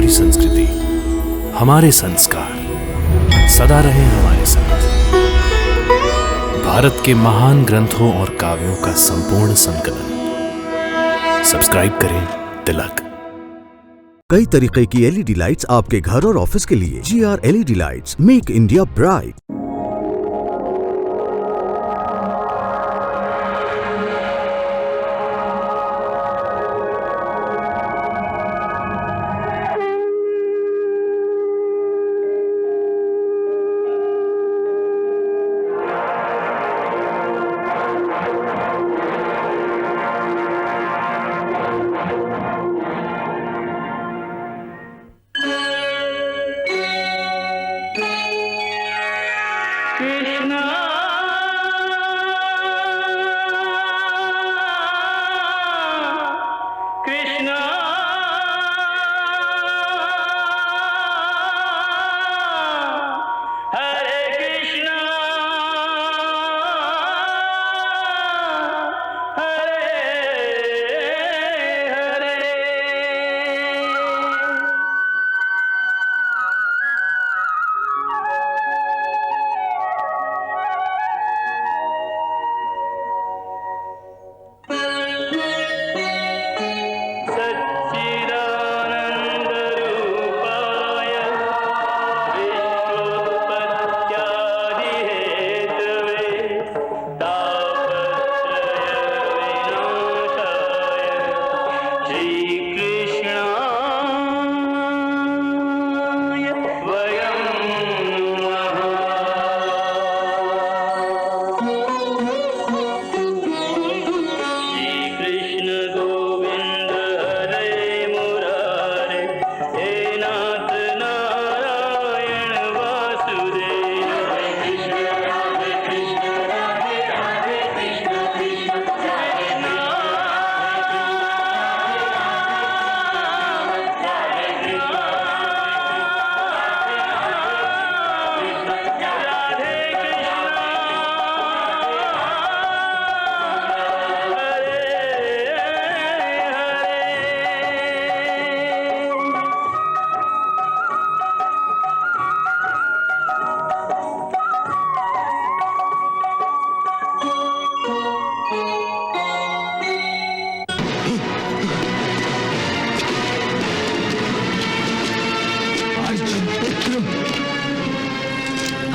हमारी संस्कृति, हमारे संस्कार सदा रहे हमारे साथ। भारत के महान ग्रंथों और काव्यों का संपूर्ण संकलन। सब्सक्राइब करें तिलक। कई तरीके की एलईडी लाइट्स आपके घर और ऑफिस के लिए। GR LED lights, make India bright.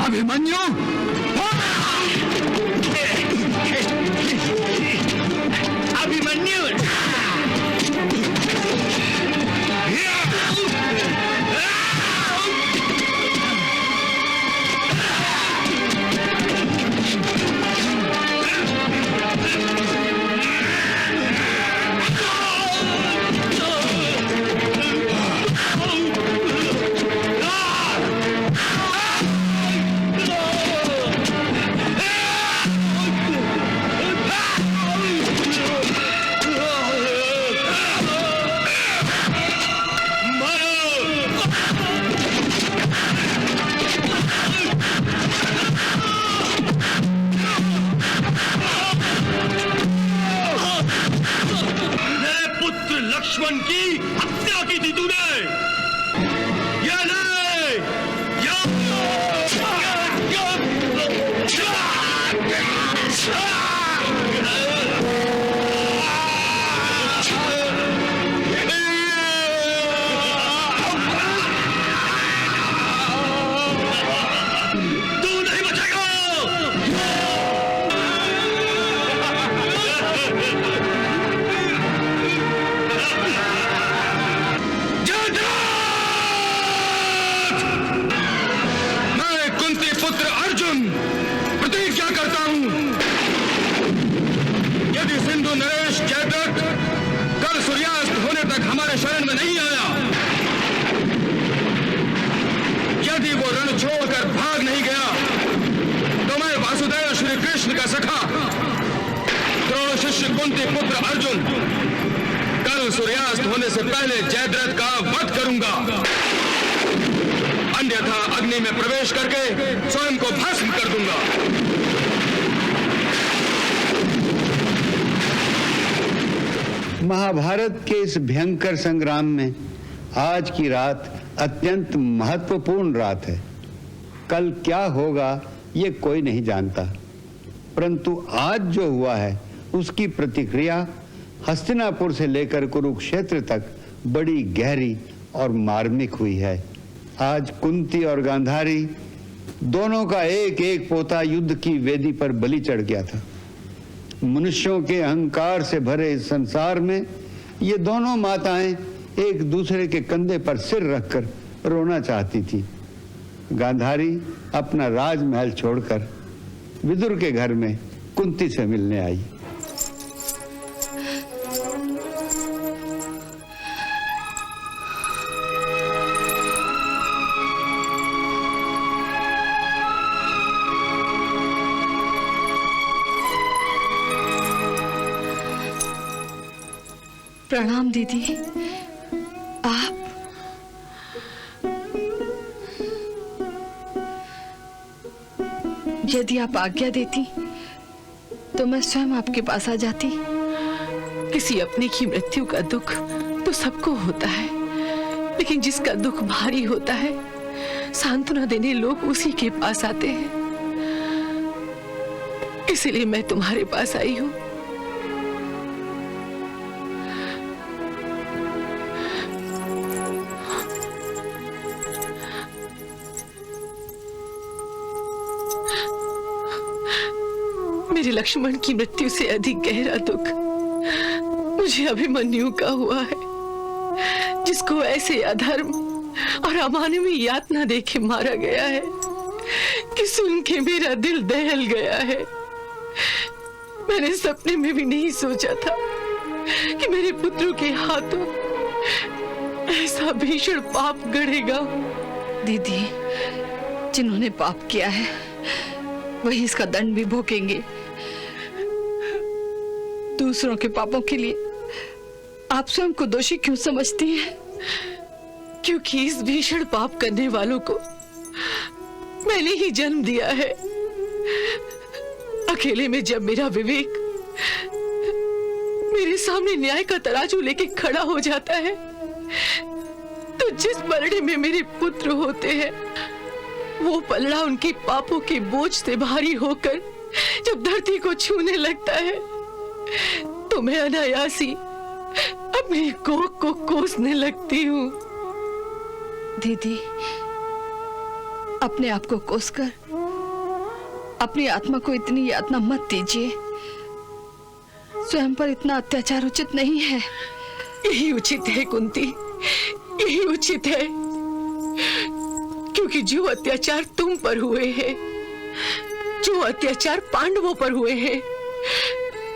Abhimanyu, Abhimanyu, Lakshman की हत्या की थी तूने। ये ले, तू नहीं बचेगा। नरेश जयद्रथ कल सूर्यास्त होने तक हमारे शरण में नहीं आया, यदि वो रण छोड़कर भाग नहीं गया, तो मैं वासुदेव श्री कृष्ण का सखा द्रोण शिष्य कुंती पुत्र अर्जुन कल सूर्यास्त होने से पहले जयद्रथ का वध करूंगा, अन्यथा अग्नि में प्रवेश करके स्वयं को भस्म कर दूंगा। महाभारत के इस भयंकर संग्राम में आज की रात अत्यंत महत्वपूर्ण रात है। कल क्या होगा ये कोई नहीं जानता, परंतु आज जो हुआ है उसकी प्रतिक्रिया हस्तिनापुर से लेकर कुरुक्षेत्र तक बड़ी गहरी और मार्मिक हुई है। आज कुंती और गांधारी दोनों का एक एक पोता युद्ध की वेदी पर बलि चढ़ गया था। मनुष्यों के अहंकार से भरे इस संसार में ये दोनों माताएं एक दूसरे के कंधे पर सिर रखकर रोना चाहती थी। गांधारी अपना राजमहल छोड़कर विदुर के घर में कुंती से मिलने आई। प्रणाम दीदी। आप यदि आप आज्ञा देती तो मैं स्वयं आपके पास आ जाती। किसी अपने की मृत्यु का दुख तो सबको होता है, लेकिन जिसका दुख भारी होता है सांत्वना देने लोग उसी के पास आते हैं। इसलिए मैं तुम्हारे पास आई हूं। मेरे लक्ष्मण की मृत्यु से अधिक गहरा दुख मुझे अभिमन्यु का हुआ है, जिसको ऐसे अधर्म और अमानवीय यातना देके मारा गया है कि सुन के मेरा दिल दहल गया है। मैंने सपने में भी नहीं सोचा था कि मेरे पुत्रों के हाथों ऐसा भीषण पाप गढ़ेगा। दीदी, जिन्होंने पाप किया है वही इसका दंड भी भोगेंगे। दूसरों के पापों के लिए आप स्वयं को दोषी क्यों समझती हैं? क्योंकि इस भीषण पाप करने वालों को मैंने ही जन्म दिया है। अकेले में जब मेरा विवेक मेरे सामने न्याय का तराजू लेके खड़ा हो जाता है, तो जिस पलड़े में मेरे पुत्र होते हैं वो पलड़ा उनके पापों के बोझ से भारी होकर जब धरती को छूने लगता है तो मैं अनायासी अपनी कोख को कोसने लगती हूँ। दीदी, अपने आप को कोसकर अपनी आत्मा को इतनी यातना मत दीजिए। स्वयं पर इतना अत्याचार उचित नहीं है। यही उचित है कुंती, यही उचित है, क्योंकि जो अत्याचार तुम पर हुए हैं, जो अत्याचार पांडवों पर हुए हैं,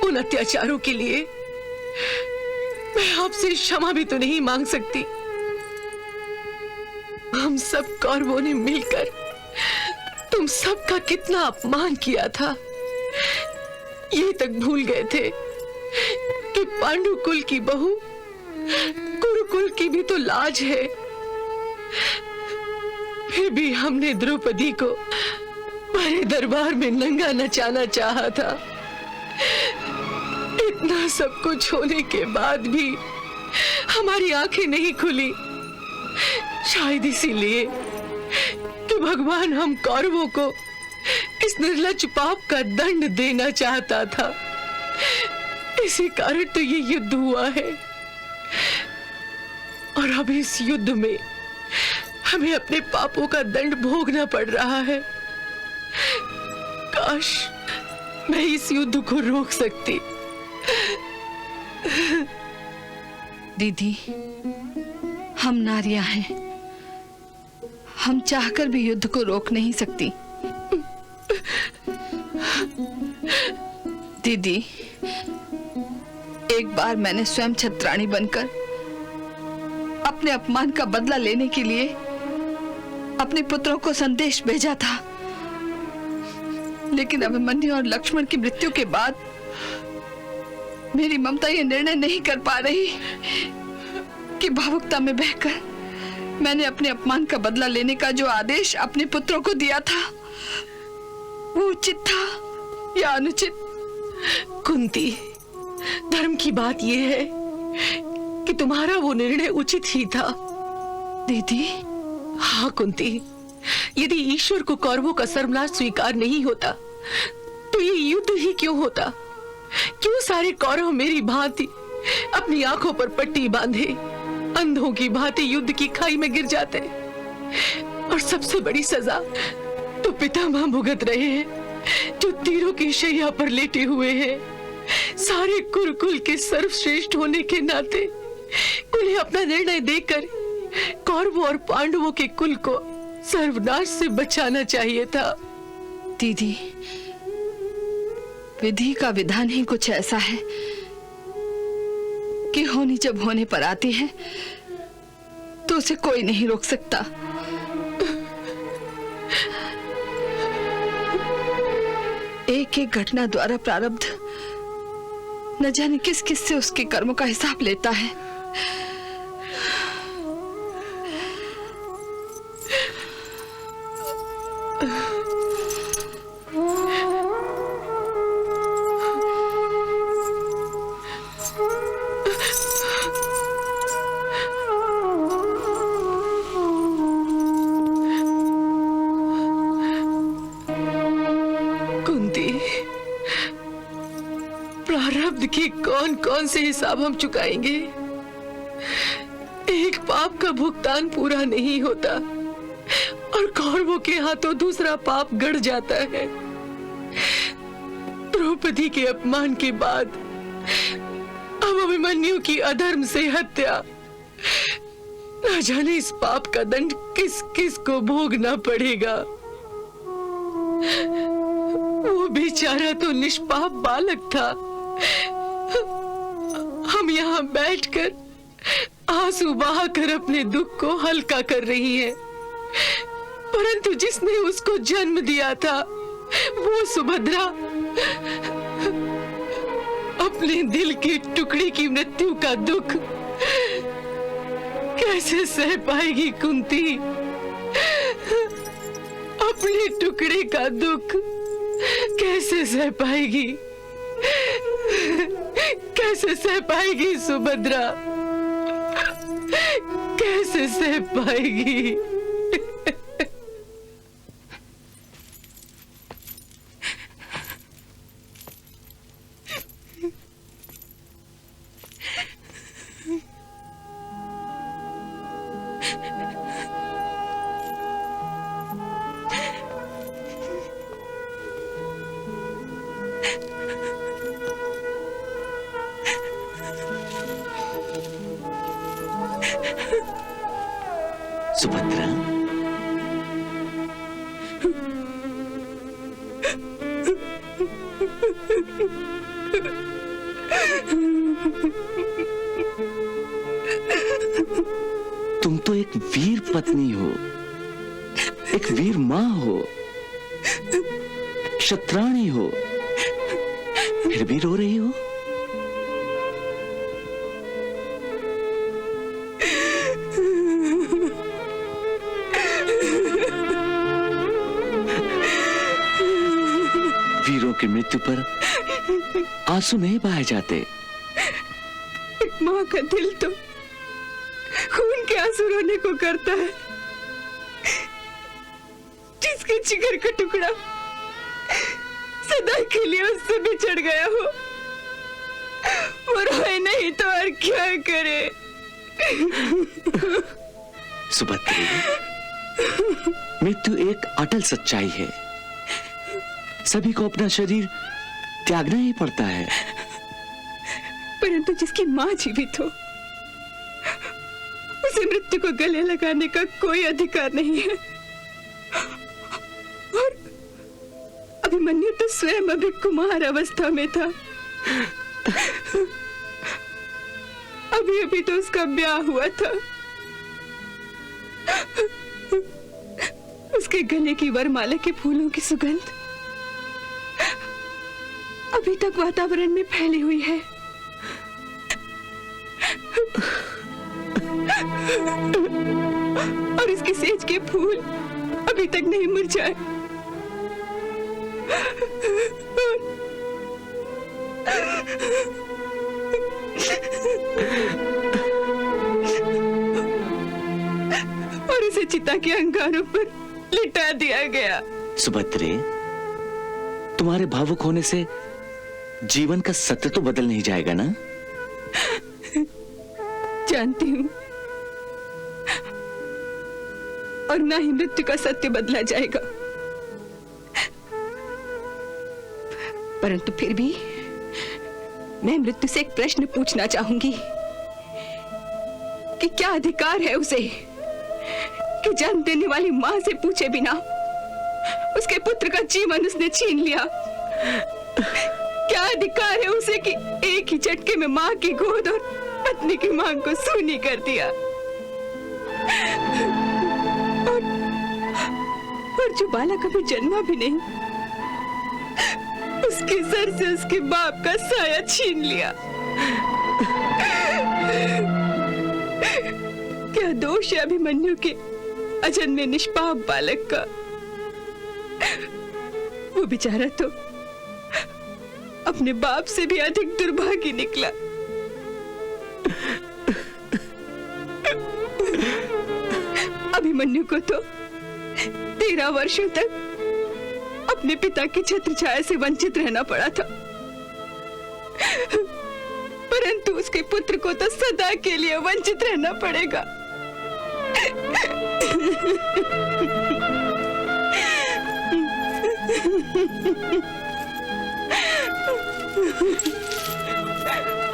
उन अत्याचारों के लिए मैं आपसे क्षमा भी तो नहीं मांग सकती। हम सब कौरवों ने मिलकर तुम सबका कितना अपमान किया था, ये तक भूल गए थे कि पांडु कुल की बहू कुरुकुल की भी तो लाज है। फिर भी हमने द्रौपदी को बड़े दरबार में नंगा नचाना चाहा था। इतना सब कुछ होने के बाद भी हमारी आंखें नहीं खुली, शायद इसीलिए कि भगवान हम कौरवों को इस निर्लज्ज पाप का दंड देना चाहता था। इसी कारण तो ये युद्ध हुआ है, और अब इस युद्ध में हमें अपने पापों का दंड भोगना पड़ रहा है। काश मैं इस युद्ध को रोक सकती। दीदी, हम नारियां हैं, हम चाहकर भी युद्ध को रोक नहीं सकती। दीदी, एक बार मैंने स्वयं छत्राणी बनकर अपने अपमान का बदला लेने के लिए अपने पुत्रों को संदेश भेजा था, लेकिन अभिमन्यु और लक्ष्मण की मृत्यु के बाद मेरी ममता ये निर्णय नहीं कर पा रही कि भावुकता में बहकर मैंने अपने अपमान का बदला लेने का जो आदेश अपने पुत्रों को दिया था वो उचित था या अनुचित। कुंती, धर्म की बात यह है कि तुम्हारा वो निर्णय उचित ही था, दीदी, हाँ कुंती, यदि ईश्वर को कौरवों का सर्वनाश स्वीकार नहीं होता तो ये युद्ध ही क्यों होता? क्यों सारे कौरव मेरी भांति अपनी आंखों पर पट्टी बांधे अंधों की भांति युद्ध की खाई में गिर जाते? और सबसे बड़ी सजा तो पितामह भुगत रहे हैं, जो तीरों की शैया पर लेटे हुए हैं। सारे कुरुकुल के सर्वश्रेष्ठ होने के नाते उन्हें अपना निर्णय देकर कौरवों और पांडवों के कुल को सर्वनाश से बचाना चाहिए था। दीदी, विधि का विधान ही कुछ ऐसा है कि होनी जब होने पर आती है तो उसे कोई नहीं रोक सकता। एक एक घटना द्वारा प्रारब्ध न जाने किस किस से उसके कर्मों का हिसाब लेता है। प्रारब्ध के कौन कौन से हिसाब हम चुकाएंगे? एक पाप का भुगतान पूरा नहीं होता और कौरवों के हाथों दूसरा पाप गड़ जाता है। द्रौपदी के अपमान के बाद अब अभिमन्यु की अधर्म से हत्या, न जाने इस पाप का दंड किस किस को भोगना पड़ेगा। वो बेचारा तो निष्पाप बालक था। हम यहाँ बैठकर आंसू बहाकर अपने दुख को हल्का कर रही हैं, परंतु जिसने उसको जन्म दिया था वो सुभद्रा अपने दिल के टुकड़े की मृत्यु का दुख कैसे सह पाएगी? कुंती, अपने टुकड़े का दुख कैसे सह पाएगी? कैसे सह पाएगी सुभद्रा? कैसे सह पाएगी? सुभद्रा, तुम तो एक वीर पत्नी हो, एक वीर मां हो, क्षत्राणी हो, फिर भी रो रही हो। वीरों की मृत्यु पर आंसू नहीं बहाए जाते। एक माँ का दिल तो खून के आंसू रोने को करता है। जिसके जिगर का टुकड़ा सदा के लिए उससे बिछड़ गया हो, वो रोए नहीं तो और क्या करे? सुभद्री, मृत्यु एक अटल सच्चाई है। सभी को अपना शरीर त्यागना ही पड़ता है। परंतु जिसकी माँ जीवित हो, उसे मृत्यु को गले लगाने का कोई अधिकार नहीं है। और अभिमन्यु तो स्वयं अभी कुमार अवस्था में था। अभी अभी तो उसका ब्याह हुआ था। उसके गले की वरमाला के फूलों की सुगंध अभी तक वातावरण में फैली हुई है। और इसके सेज के फूल अभी तक नहीं मुरझाए। उसे चिता के अंगारों पर लिटा दिया गया। सुभद्रे, तुम्हारे भावुक होने से जीवन का सत्य तो बदल नहीं जाएगा ना? जानती हूं, और ना ही मृत्यु का सत्य बदला जाएगा, परंतु फिर भी मैं मृत्यु से एक प्रश्न पूछना चाहूंगी कि क्या अधिकार है उसे कि जन्म देने वाली मां से पूछे बिना उसके पुत्र का जीवन उसने छीन लिया? क्या अधिकार है उसे कि एक ही झटके में मां की गोद और पत्नी की मांग को सूनी कर दिया? और जो बालक अभी जन्मा भी नहीं, उसके सर से उसके बाप का साया छीन लिया। क्या दोष है अभिमन्यु के अजन्मे निष्पाप बालक का? वो बेचारा तो अपने बाप से भी अधिक दुर्भागी निकला। अभिमन्यु को तो 13 वर्षों तक अपने पिता की छत्र छाया से वंचित रहना पड़ा था, परंतु उसके पुत्र को तो सदा के लिए वंचित रहना पड़ेगा।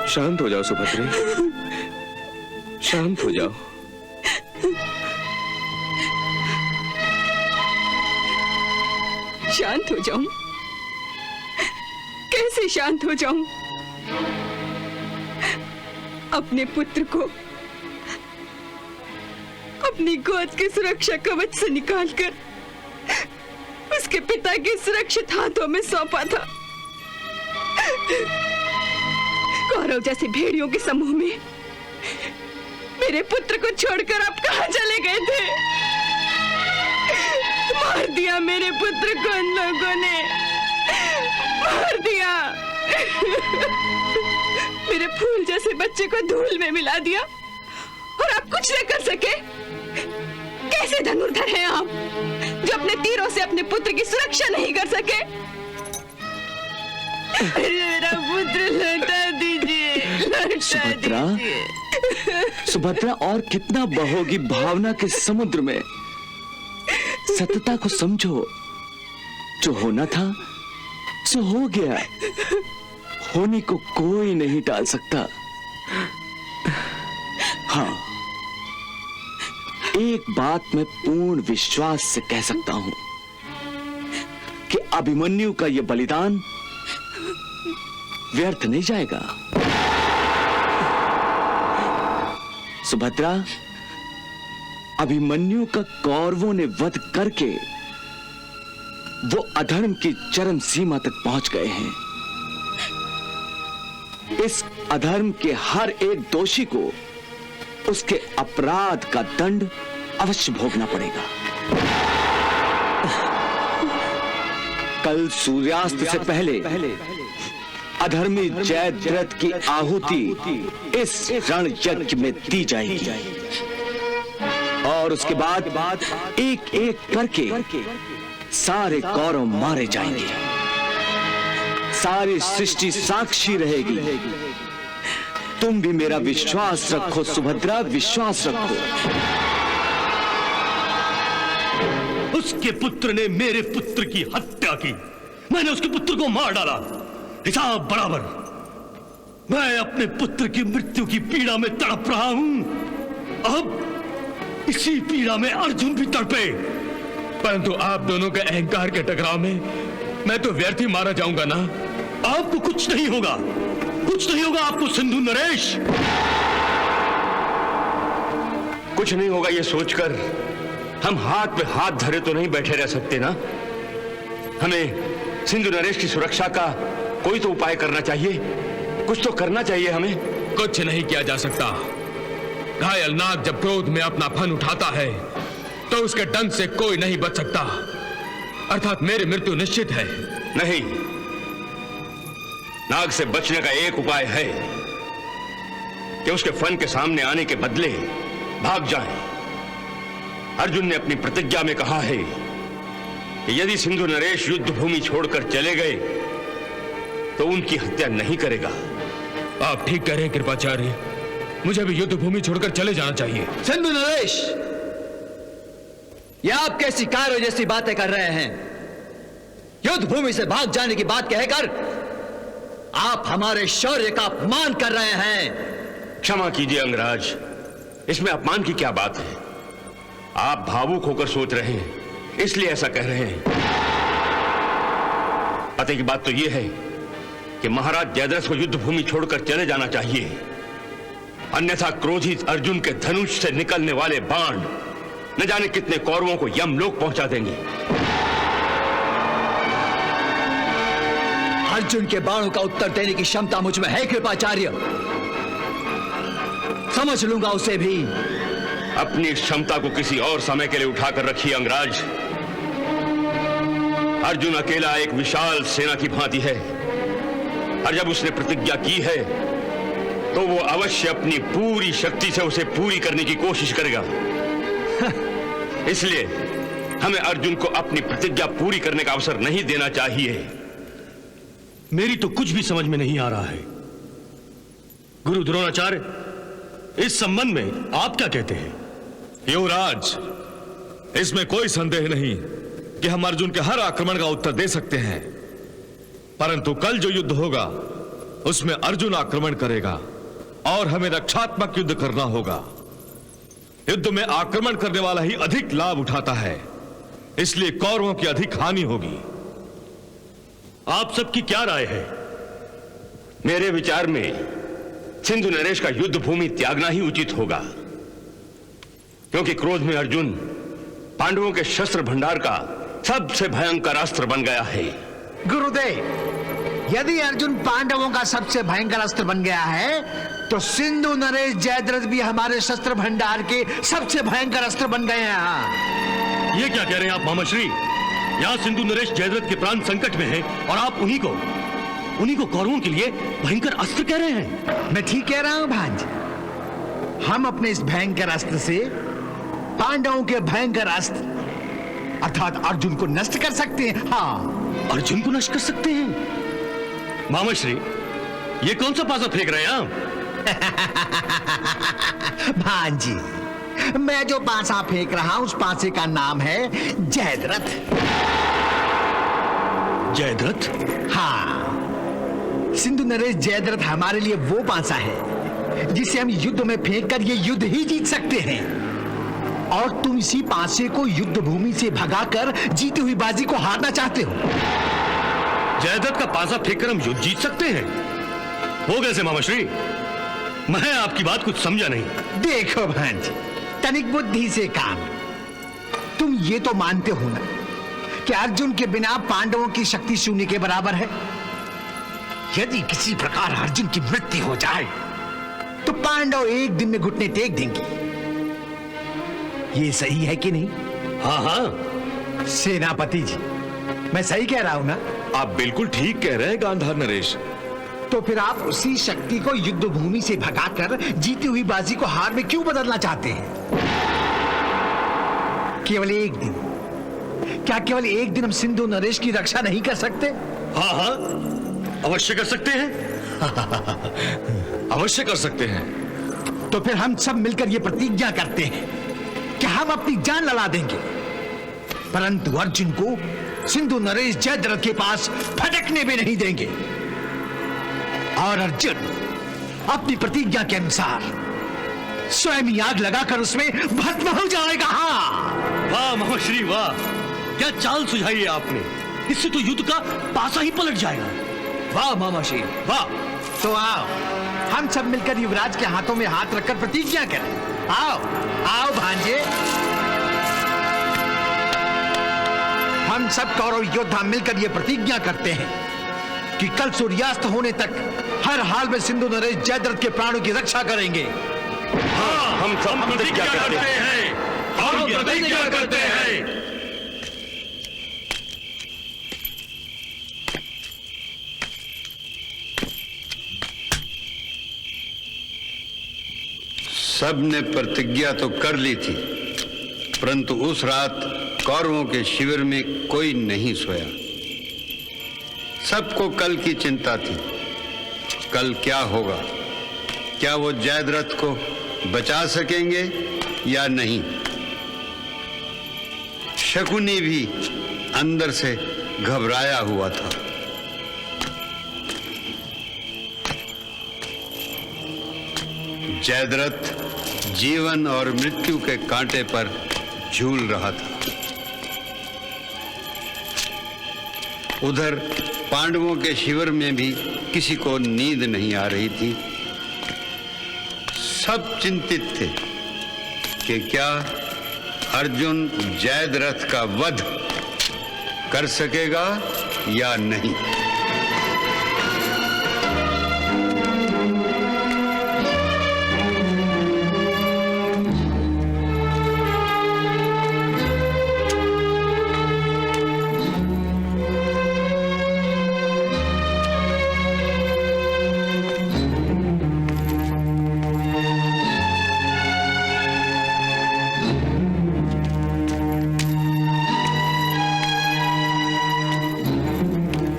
शांत हो जाओ सुभद्रे, शांत हो जाओ। शांत हो जाऊं? कैसे शांत हो जाऊं? अपने पुत्र को अपनी गोद के सुरक्षा कवच से निकालकर उसके पिता के सुरक्षित हाथों में सौंपा था। कौरव जैसे भेड़ियों के समूह में मेरे पुत्र को छोड़कर आप कहां चले गए थे? मार दिया मेरे पुत्र को उन लोगों ने, मार दिया। मेरे फूल जैसे बच्चे को धूल में मिला दिया और आप कुछ नहीं कर सके। कैसे धनुर्धर हैं आप जो अपने तीरों से अपने पुत्र की सुरक्षा नहीं कर सके? मेरा पुत्र लौटा दीजिए, लौटा सुभद्रा, दीजिए। सुभद्रा, और कितना बहोगी भावना के समुद्र में। सत्यता को समझो, जो होना था सो हो गया, होने को कोई नहीं टाल सकता। हाँ, एक बात मैं पूर्ण विश्वास से कह सकता हूं कि अभिमन्यु का यह बलिदान व्यर्थ नहीं जाएगा। सुभद्रा, अभिमन्यु का कौरवों ने वध करके वो अधर्म की चरम सीमा तक पहुंच गए हैं। इस अधर्म के हर एक दोषी को उसके अपराध का दंड अवश्य भोगना पड़ेगा। कल सूर्यास्त से पहले अधर्मी जयद्रथ की आहुति इस रण यज्ञ में दी जाएगी और उसके बाद एक एक करके सारे कौरव मारे जाएंगे। सारी सृष्टि साक्षी रहेगी। तुम भी मेरा विश्वास रखो सुभद्रा, विश्वास रखो। उसके पुत्र ने मेरे पुत्र की हत्या की, मैंने उसके पुत्र को मार डाला, हिसाब बराबर। मैं अपने पुत्र की मृत्यु की पीड़ा में तड़प रहा हूं, अब इसी पीड़ा में अर्जुन भी तड़पे। परंतु आप दोनों के अहंकार के टकराव में मैं तो व्यर्थ ही मारा जाऊंगा ना। आपको कुछ नहीं होगा, कुछ नहीं होगा आपको सिंधु नरेश। कुछ नहीं होगा ये सोचकर हम हाथ पे हाथ धरे तो नहीं बैठे रह सकते ना। हमें सिंधु नरेश की सुरक्षा का कोई तो उपाय करना चाहिए, कुछ तो करना चाहिए हमें। कुछ नहीं किया जा सकता। घायल नाग जब क्रोध में अपना फन उठाता है तो उसके डंक से कोई नहीं बच सकता, अर्थात मेरी मृत्यु निश्चित है। नहीं, नाग से बचने का एक उपाय है कि उसके फन के सामने आने के बदले भाग जाएं। अर्जुन ने अपनी प्रतिज्ञा में कहा है कि यदि सिंधु नरेश युद्ध भूमि छोड़कर चले गए तो उनकी हत्या नहीं करेगा। आप ठीक कह रहे हैं कृपाचार्य, मुझे भी युद्ध भूमि छोड़कर चले जाना चाहिए। सिंधु नरेश, ये आप कैसी कार्य जैसी बातें कर रहे हैं? युद्ध भूमि से भाग जाने की बात कहकर आप हमारे शौर्य का अपमान कर रहे हैं। क्षमा कीजिए अंगराज, इसमें अपमान की क्या बात है? आप भावुक होकर सोच रहे हैं इसलिए ऐसा कह रहे हैं। पते की बात तो यह है कि महाराज जयद्रथ को युद्ध भूमि छोड़कर चले जाना चाहिए, अन्यथा क्रोधित अर्जुन के धनुष से निकलने वाले बाण न जाने कितने कौरवों को यमलोक पहुंचा देंगे। अर्जुन के बाणों का उत्तर देने की क्षमता मुझ में है कृपाचार्य, समझ लूंगा उसे भी। अपनी इस क्षमता को किसी और समय के लिए उठाकर रखिए अंगराज। अर्जुन अकेला एक विशाल सेना की भांति है, और जब उसने प्रतिज्ञा की है तो वो अवश्य अपनी पूरी शक्ति से उसे पूरी करने की कोशिश करेगा। इसलिए हमें अर्जुन को अपनी प्रतिज्ञा पूरी करने का अवसर नहीं देना चाहिए। मेरी तो कुछ भी समझ में नहीं आ रहा है। गुरु द्रोणाचार्य, इस संबंध में आप क्या कहते हैं? युवराज, इसमें कोई संदेह नहीं कि हम अर्जुन के हर आक्रमण का उत्तर दे सकते हैं, परंतु कल जो युद्ध होगा उसमें अर्जुन आक्रमण करेगा और हमें रक्षात्मक युद्ध करना होगा। युद्ध में आक्रमण करने वाला ही अधिक लाभ उठाता है, इसलिए कौरवों की अधिक हानि होगी। आप सबकी क्या राय है? मेरे विचार में सिंधु नरेश का युद्ध भूमि त्यागना ही उचित होगा, क्योंकि क्रोध में अर्जुन पांडवों के शस्त्र भंडार का सबसे भयंकर अस्त्र बन गया है। गुरुदेव, यदि अर्जुन पांडवों का सबसे भयंकर अस्त्र बन गया है तो सिंधु नरेश जयद्रथ भी हमारे शस्त्र भंडार के सबसे भयंकर अस्त्र बन गए हैं। ये क्या कह रहे हैं आप मामाश्री? यहाँ सिंधु नरेश जयद्रथ के प्राण संकट में हैं और आप उन्हीं को कौरवों के लिए भयंकर अस्त्र कह रहे हैं। मैं ठीक कह रहा हूं भांज। हम अपने इस भयंकर अस्त्र से पांडवों के भयंकर अस्त्र अर्थात अर्जुन को नष्ट कर सकते हैं। हाँ, अर्जुन को नष्ट कर सकते हैं? मामाश्री, ये कौन सा पासा फेंक रहे हैं आप? भांजी, मैं जो पासा फेंक रहा हूं उस पासे का नाम है जयद्रथ। जयद्रथ? हाँ, सिंधु नरेश जयद्रथ हमारे लिए वो पासा है जिसे हम युद्ध में फेंककर ये युद्ध ही जीत सकते हैं, और तुम इसी पासे को युद्ध भूमि से भगाकर जीती हुई बाजी को हारना चाहते हो। जयद्रथ का पासा फेंककर हम युद्ध जीत सकते हैं? हो कैसे मामाश्री? मैं आपकी बात कुछ समझा नहीं। देखो भांज, तनिक बुद्धि से काम। तुम ये तो मानते हो ना कि अर्जुन के बिना पांडवों की शक्ति शून्य के बराबर है। यदि किसी प्रकार अर्जुन की मृत्यु हो जाए तो पांडव एक दिन में घुटने टेक देंगे। ये सही है कि नहीं? हाँ हाँ सेनापति जी, मैं सही कह रहा हूं ना? आप बिल्कुल ठीक कह रहे हैं गांधार नरेश। तो फिर आप उसी शक्ति को युद्ध भूमि से भगाकर जीती हुई बाजी को हार में क्यों बदलना चाहते हैं? केवल एक दिन, क्या केवल एक दिन हम सिंधु नरेश की रक्षा नहीं कर सकते? हाँ हाँ, अवश्य कर सकते हैं। अवश्य कर सकते हैं। तो फिर हम सब मिलकर यह प्रतिज्ञा करते हैं कि हम अपनी जान लड़ा देंगे, परंतु अर्जुन को सिंधु नरेश जयद्रथ के पास फटकने भी नहीं देंगे। और अर्जुन अपनी प्रतिज्ञा के अनुसार स्वयं ही आग लगाकर उसमें भस्म हो जाएगा। हाँ, वाह महाश्री वाह, क्या चाल सुझाई है आपने। इससे तो युद्ध का पासा ही पलट जाएगा। वाह मामाश्री वाह। तो आओ हम सब मिलकर युवराज के हाथों में हाथ रखकर प्रतिज्ञा करें। आओ आओ भांजे, हम सब कौरव योद्धा मिलकर यह प्रतिज्ञा करते हैं कि कल सूर्यास्त होने तक हर हाल में सिंधु नरेश जयद्रथ के प्राणों की रक्षा करेंगे। हाँ, हम सब प्रतिज्ञा करते हैं। हम प्रतिज्ञा करते हैं। सब ने प्रतिज्ञा तो कर ली थी, परंतु उस रात कौरवों के शिविर में कोई नहीं सोया। सबको कल की चिंता थी। कल क्या होगा? क्या वो जयद्रथ को बचा सकेंगे या नहीं? शकुनी भी अंदर से घबराया हुआ था। जयद्रथ जीवन और मृत्यु के कांटे पर झूल रहा था। उधर पांडवों के शिविर में भी किसी को नींद नहीं आ रही थी। सब चिंतित थे कि क्या अर्जुन जयद्रथ का वध कर सकेगा या नहीं।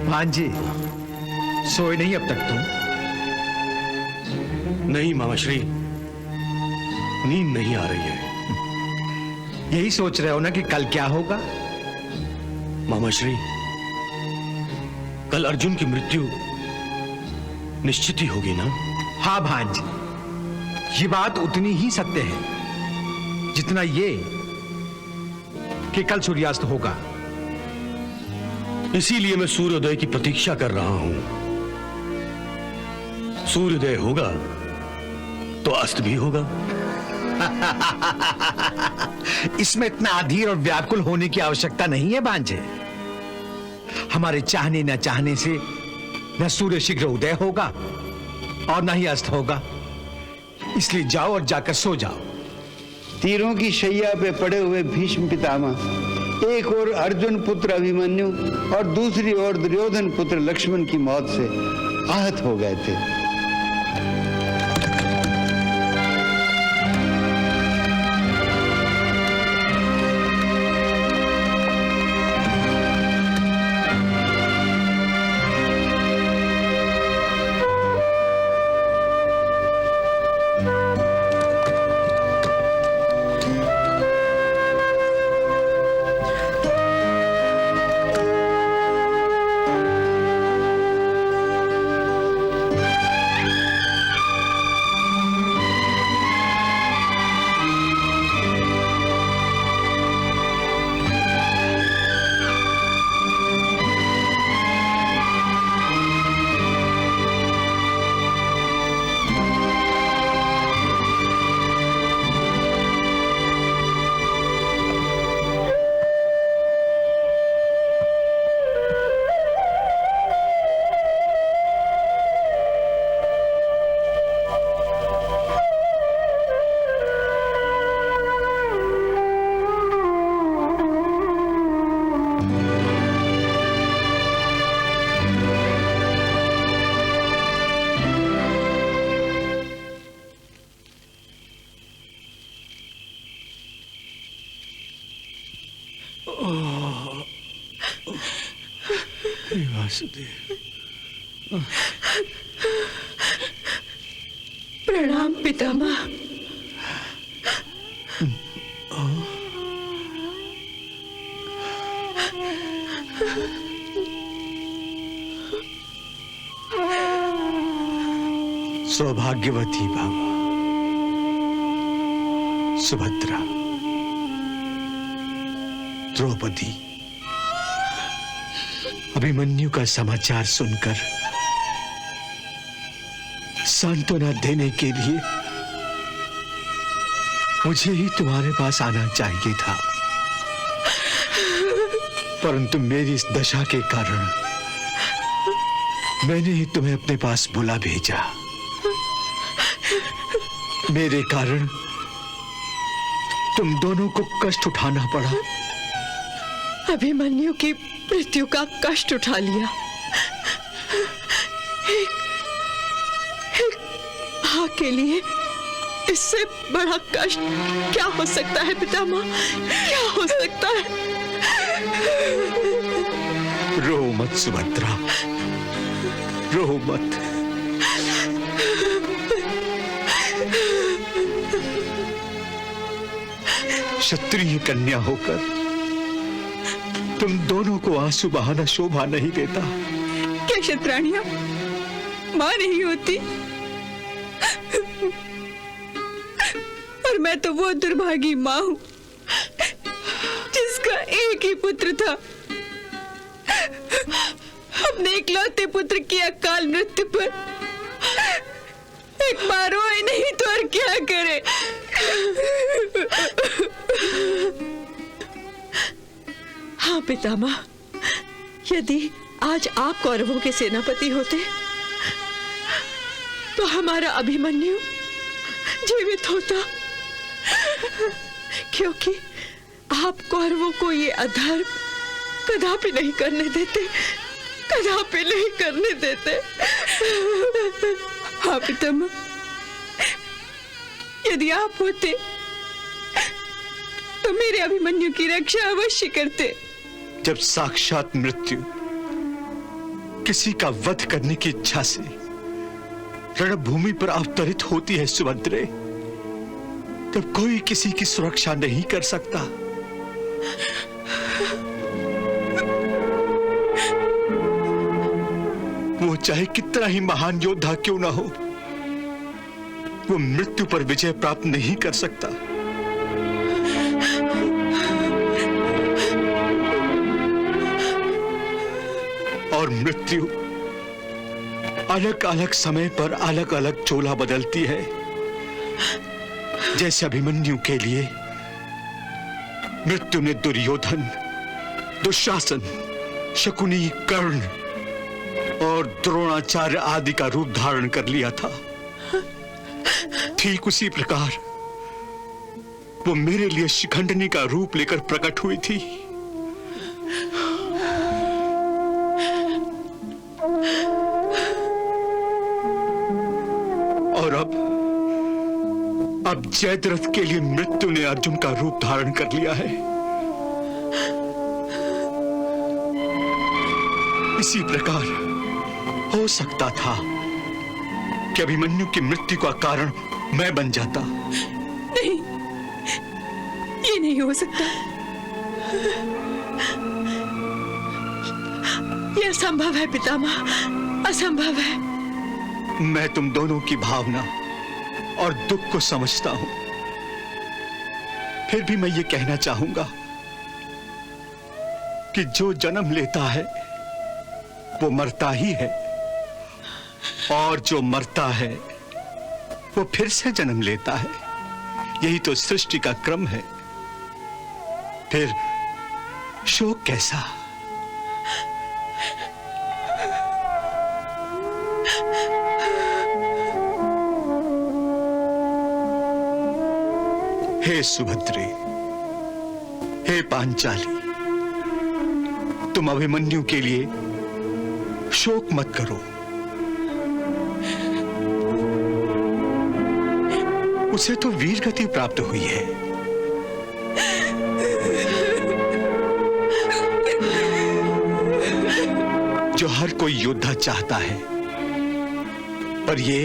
भांजे, सोए नहीं अब तक तुम? नहीं मामाश्री, नींद नहीं आ रही है। यही सोच रहे हो ना कि कल क्या होगा? मामाश्री, कल अर्जुन की मृत्यु निश्चित ही होगी ना? हाँ भांजे, ये बात उतनी ही सत्य है जितना ये कि कल सूर्यास्त होगा। इसीलिए मैं सूर्योदय की प्रतीक्षा कर रहा हूं। सूर्योदय होगा तो अस्त भी होगा। इसमें इतना अधीर और व्याकुल होने की आवश्यकता नहीं है भांजे। हमारे चाहने न चाहने से न सूर्य शीघ्र उदय होगा और न ही अस्त होगा। इसलिए जाओ और जाकर सो जाओ। तीरों की शैया पे पड़े हुए भीष्म पितामह एक ओर अर्जुन पुत्र अभिमन्यु और दूसरी ओर दुर्योधन पुत्र लक्ष्मण की मौत से आहत हो गए थे। प्रणाम पितामह। सौभाग्यवती भव सुभद्रा, द्रौपदी। अभिमन्यु का समाचार सुनकर सांत्वना देने के लिए मुझे ही तुम्हारे पास आना चाहिए था, परंतु मेरी इस दशा के कारण मैंने ही तुम्हें अपने पास बुला भेजा। मेरे कारण तुम दोनों को कष्ट उठाना पड़ा। अभिमन्यु की मृत्यु का कष्ट उठा लिया। एक भाग के लिए इससे बड़ा कष्ट क्या हो सकता है पितामह? क्या हो सकता है? रो मत सुभद्रा, रो मत। क्षत्रिय कन्या होकर तुम दोनों को आंसू बहाना शोभा नहीं देता। क्या क्षत्राणियां मां नहीं होती? और मैं तो वो दुर्भागी मां हूं जिसका एक ही पुत्र था। अपने इकलौते पुत्र की अकाल मृत्यु पर एक बार रोए नहीं तो और क्या करे? हाँ पितामह, यदि आज आप कौरवों के सेनापति होते तो हमारा अभिमन्यु जीवित होता, क्योंकि आप कौरवों को ये अधर्म कदापि नहीं करने देते, कदापि नहीं करने देते। हाँ पितामह, यदि आप होते तो मेरे अभिमन्यु की रक्षा अवश्य करते। जब साक्षात मृत्यु किसी का वध करने की इच्छा से रणभूमि पर अवतरित होती है सुभद्रे, तब कोई किसी की सुरक्षा नहीं कर सकता। वो चाहे कितना ही महान योद्धा क्यों ना हो, वो मृत्यु पर विजय प्राप्त नहीं कर सकता। और मृत्यु अलग अलग समय पर अलग अलग चोला बदलती है। जैसे अभिमन्यु के लिए मृत्यु ने दुर्योधन, दुशासन, शकुनी, कर्ण और द्रोणाचार्य आदि का रूप धारण कर लिया था, ठीक उसी प्रकार वो मेरे लिए शिखंडनी का रूप लेकर प्रकट हुई थी। और अब जयद्रथ के लिए मृत्यु ने अर्जुन का रूप धारण कर लिया है। इसी प्रकार हो सकता था कि अभिमन्यु की मृत्यु का कारण मैं बन जाता। नहीं, ये नहीं हो सकता। ये असंभव है पितामह, असंभव है। मैं तुम दोनों की भावना और दुख को समझता हूं, फिर भी मैं ये कहना चाहूंगा कि जो जन्म लेता है वो मरता ही है, और जो मरता है वो फिर से जन्म लेता है। यही तो सृष्टि का क्रम है। फिर शोक कैसा? हे सुभद्रे, हे पांचाली, तुम अभिमन्यु के लिए शोक मत करो। उसे तो वीर गति प्राप्त हुई है। जो हर कोई योद्धा चाहता है, पर ये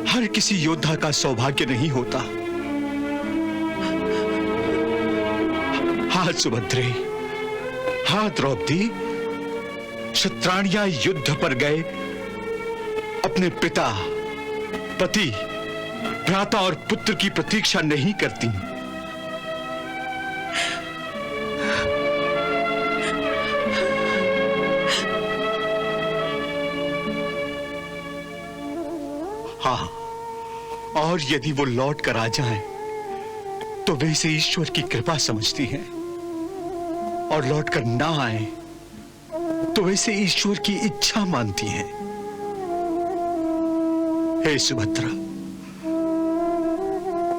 हर किसी योद्धा का सौभाग्य नहीं होता। हाँ सुभद्रे, हाँ द्रौपदी, क्षत्राणियां युद्ध पर गए अपने पिता, पति, भ्राता और पुत्र की प्रतीक्षा नहीं करती। हाँ, और यदि वो लौट कर आ जाएं, तो वे इसे ईश्वर की कृपा समझती हैं, और लौट कर ना आए तो वैसे ईश्वर की इच्छा मानती हैं। हे सुभद्रा,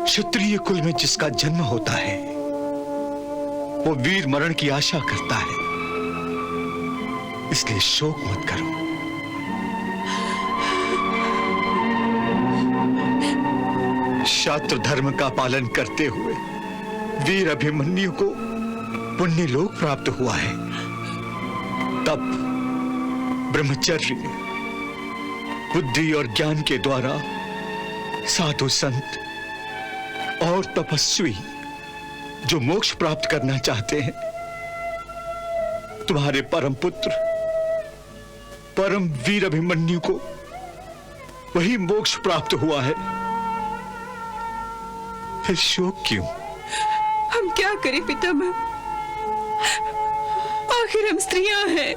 क्षत्रिय कुल में जिसका जन्म होता है वो वीर मरण की आशा करता है, इसलिए शोक मत करो। क्षात्र धर्म का पालन करते हुए वीर अभिमन्यु को पुण्य लोक प्राप्त हुआ है। तब ब्रह्मचर्य, बुद्धि और ज्ञान के द्वारा साधु संत और तपस्वी जो मोक्ष प्राप्त करना चाहते हैं, तुम्हारे परम पुत्र परम वीर अभिमन्यु को वही मोक्ष प्राप्त हुआ है। फिर शोक क्यों? हम क्या करें पितामह, आखिर हम स्त्रियां हैं।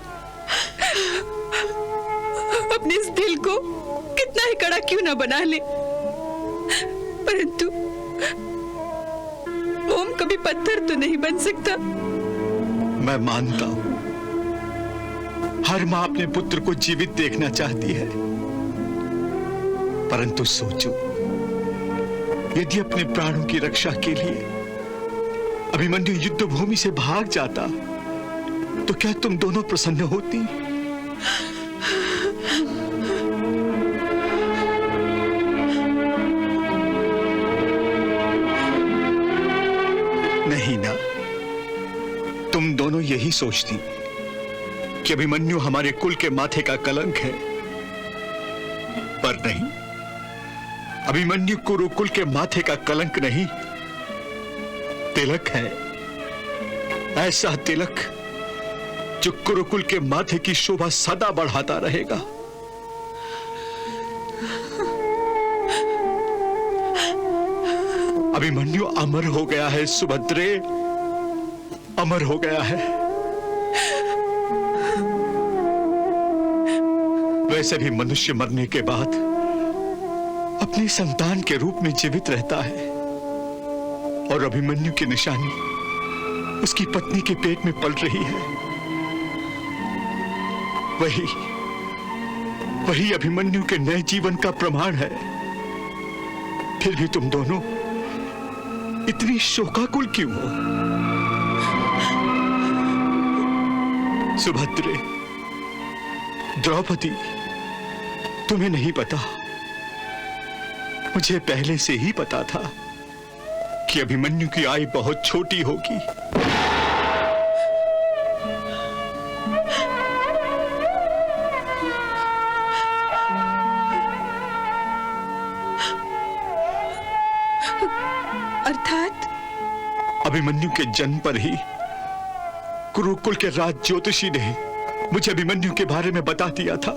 अपने इस दिल को कितना ही कड़ा क्यों ना बना ले, परंतु मोम कभी पत्थर तो नहीं बन सकता। मैं मानता हूं हर मां अपने पुत्र को जीवित देखना चाहती है, परंतु सोचो, यदि अपने प्राणों की रक्षा के लिए अभिमन्यु युद्ध भूमि से भाग जाता तो क्या तुम दोनों प्रसन्न होती? नहीं ना, तुम दोनों यही सोचती कि अभिमन्यु हमारे कुल के माथे का कलंक है, पर नहीं, अभिमन्यु कुरुकुल के माथे का कलंक नहीं, तिलक है। ऐसा तिलक जो कुरुकुल के माथे की शोभा सदा बढ़ाता रहेगा। अभिमन्यु अमर हो गया है सुभद्रे, अमर हो गया है। वैसे भी मनुष्य मरने के बाद अपने संतान के रूप में जीवित रहता है, और अभिमन्यु की निशानी उसकी पत्नी के पेट में पल रही है। वही अभिमन्यु के नए जीवन का प्रमाण है। फिर भी तुम दोनों इतनी शोकाकुल क्यों हो? सुभद्रे, द्रौपदी, तुम्हें नहीं पता, मुझे पहले से ही पता था कि अभिमन्यु की आयु बहुत छोटी होगी। अर्थात अभिमन्यु के जन्म पर ही कुरुकुल के राज ज्योतिषी ने मुझे अभिमन्यु के बारे में बता दिया था।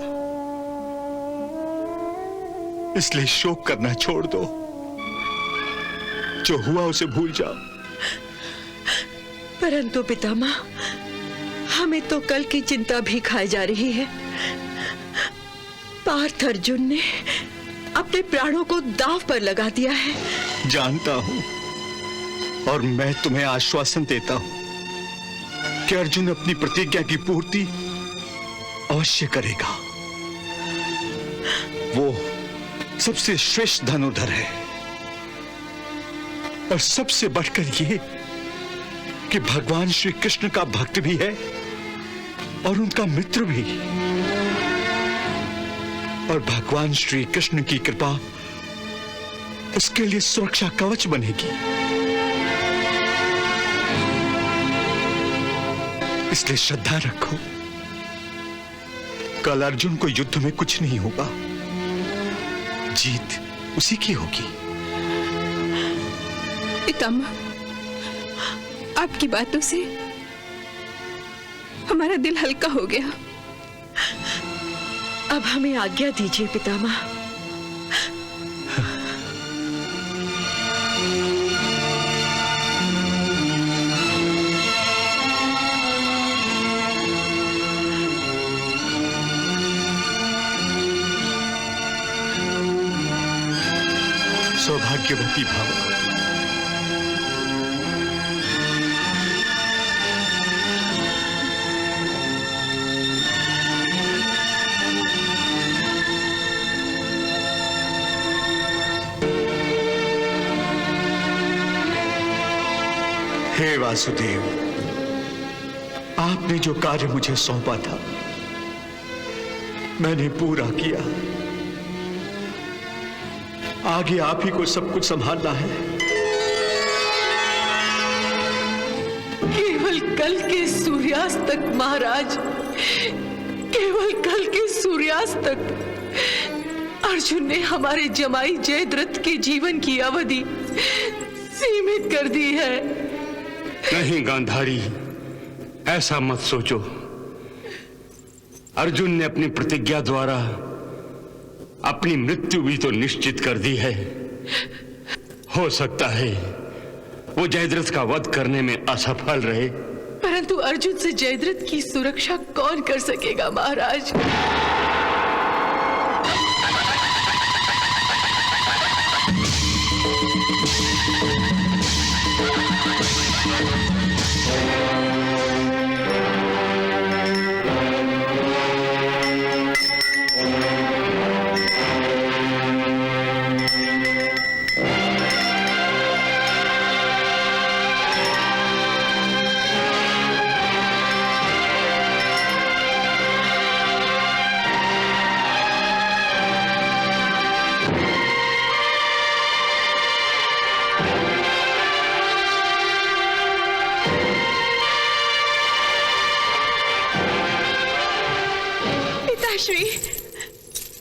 इसलिए शोक करना छोड़ दो, जो हुआ उसे भूल जाओ। परंतु पितामह, हमें तो कल की चिंता भी खाई जा रही है। पार्थ अर्जुन ने अपने प्राणों को दांव पर लगा दिया है। जानता हूं, और मैं तुम्हें आश्वासन देता हूं कि अर्जुन अपनी प्रतिज्ञा की पूर्ति अवश्य करेगा। वो सबसे श्रेष्ठ धनुर्धर है, और सबसे बढ़कर ये कि भगवान श्री कृष्ण का भक्त भी है और उनका मित्र भी। और भगवान श्री कृष्ण की कृपा उसके लिए सुरक्षा कवच बनेगी। इसलिए श्रद्धा रखो, कल अर्जुन को युद्ध में कुछ नहीं होगा, जीत उसी की होगी। पितामह, आपकी बातों से हमारा दिल हल्का हो गया। अब हमें आज्ञा दीजिए पितामह। सौभाग्यवती भव। हे वासुदेव, आपने जो कार्य मुझे सौंपा था मैंने पूरा किया। आगे आप ही को सब कुछ संभालना है। केवल कल के सूर्यास्त तक महाराज, केवल कल के सूर्यास्त तक अर्जुन ने हमारे जमाई जयद्रथ के जीवन की अवधि सीमित कर दी है। नहीं गांधारी, ऐसा मत सोचो। अर्जुन ने अपनी प्रतिज्ञा द्वारा अपनी मृत्यु भी तो निश्चित कर दी है। हो सकता है वो जयद्रथ का वध करने में असफल रहे, परंतु अर्जुन से जयद्रथ की सुरक्षा कौन कर सकेगा महाराज?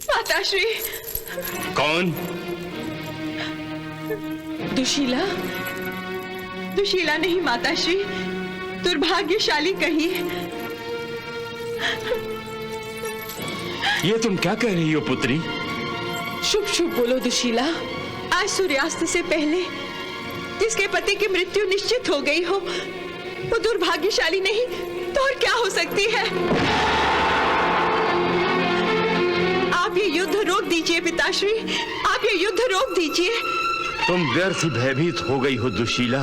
माताश्री। कौन? दुशीला? दुशीला नहीं माताश्री, दुर्भाग्यशाली कहिए। ये तुम क्या कह रही हो पुत्री? शुभ शुभ बोलो दुशीला। आज सूर्यास्त से पहले जिसके पति की मृत्यु निश्चित हो गई हो, वो दुर्भाग्यशाली नहीं तो और क्या हो सकती है? आप ये युद्ध रोक दीजिए पिताश्री, आप ये युद्ध रोक दीजिए। तुम व्यर्थ भयभीत हो गई हो दुशीला।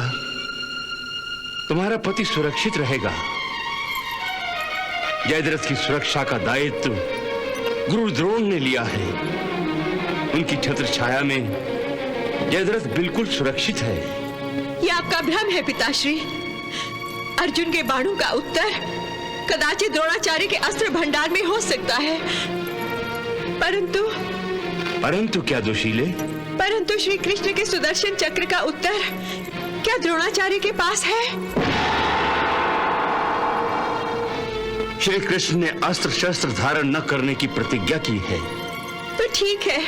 तुम्हारा पति सुरक्षित रहेगा। जयद्रथ की सुरक्षा का दायित्व गुरु द्रोण ने लिया है। उनकी छत्र छाया में जयद्रथ बिल्कुल सुरक्षित है। यह आपका भ्रम है पिताश्री। अर्जुन के बाणों का उत्तर कदाचित द्रोणाचार्य के अस्त्र भंडार में हो सकता है, परंतु क्या दुशीले? परंतु श्री कृष्ण के सुदर्शन चक्र का उत्तर क्या द्रोणाचार्य के पास है? श्री कृष्ण ने अस्त्र शस्त्र धारण न करने की प्रतिज्ञा की है। तो ठीक है,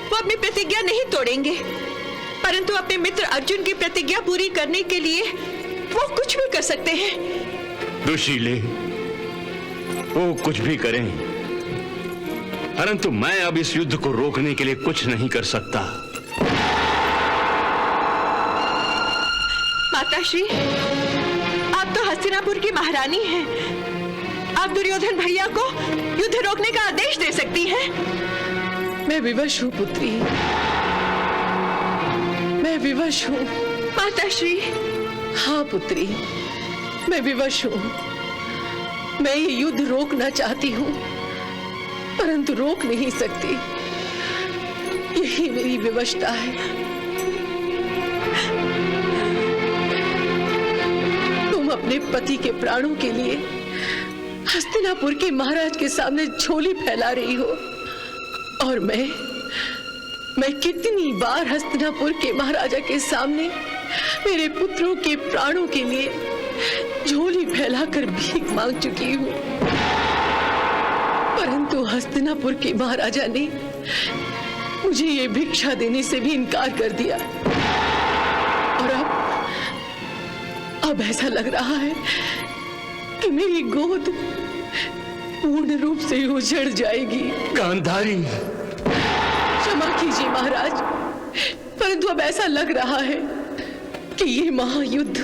वो अपनी प्रतिज्ञा नहीं तोड़ेंगे, परंतु अपने मित्र अर्जुन की प्रतिज्ञा पूरी करने के लिए वो कुछ भी कर सकते हैं। दुशीले, वो कुछ भी करें, परंतु मैं अब इस युद्ध को रोकने के लिए कुछ नहीं कर सकता। माताश्री, आप तो हस्तिनापुर की महारानी हैं। आप दुर्योधन भैया को युद्ध रोकने का आदेश दे सकती हैं। मैं विवश हूँ पुत्री, मैं विवश हूँ। माताश्री। हाँ पुत्री, मैं विवश हूँ। मैं ये युद्ध रोकना चाहती हूँ, परंतु रोक नहीं सकती। यही मेरी विवशता है। तुम अपने पति के प्राणों के लिए हस्तिनापुर के महाराज के सामने झोली फैला रही हो, और मैं कितनी बार हस्तिनापुर के महाराजा के सामने मेरे पुत्रों के प्राणों के लिए झोली फैलाकर भीख मांग चुकी हूँ, परंतु हस्तिनापुर के महाराजा ने मुझे ये भिक्षा देने से भी इनकार कर दिया। और अब ऐसा लग रहा है कि मेरी गोद पूर्ण रूप से उजड़ जाएगी। गांधारी, क्षमा कीजिए महाराज, परंतु अब ऐसा लग रहा है कि ये महायुद्ध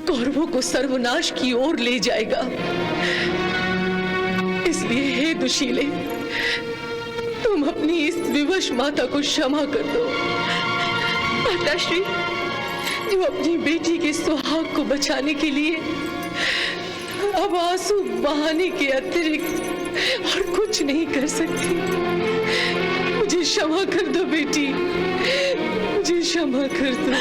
कौरवों को सर्वनाश की ओर ले जाएगा। इसलिए हे दुशीले, तुम अपनी इस विवश माता को क्षमा कर दो। माताश्री, जो अपनी बेटी के सुहाग को बचाने के लिए अब आंसू बहाने के अतिरिक्त और कुछ नहीं कर सकती। मुझे क्षमा कर दो बेटी, मुझे क्षमा कर दो।